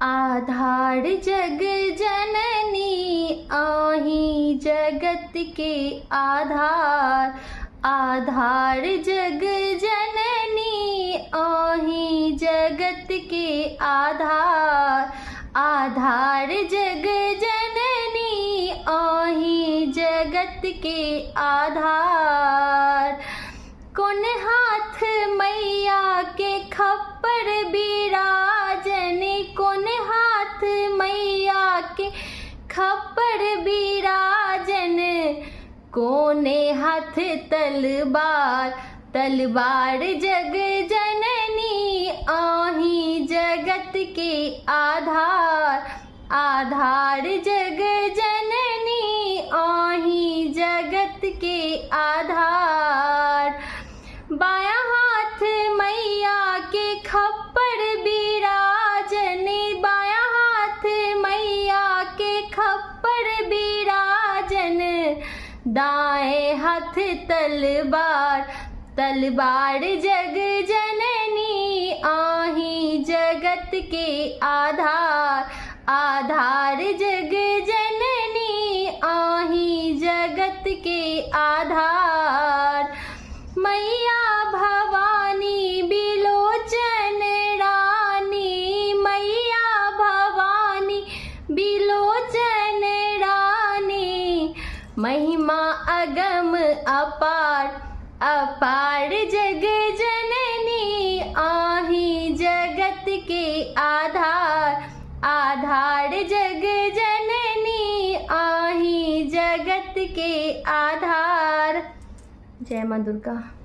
आधार जग जननी आही जगत के आधार। आधार जग जननी आही जगत के आधार। आधार जग जननी आही जगत के आधार। कौन हाथ मैया के खप्पर बिराजन। कौन हाथ मैया के खप्पर बिराजन। कोने हाथ तलवार। तलवार जग जननी आही जगत के आधार। आधार जग जननी आही जगत के आधार। बायां हाथ मैया के खप्पर बिराजन। बायां हाथ मैया के खप्पर बिराजन। दाएं हाथ तलवार। तलवार जग जननी आही जगत के आधार। आधार जग जननी आही जगत के आधार। मैया भवानी बिलोचन रानी। मैया भवानी बिलोचन रानी। महिमा अगम अपार। अपार जग जननी आही जगत के आधार। आधार जग जननी आही जगत के आधार। जय मां दुर्गा।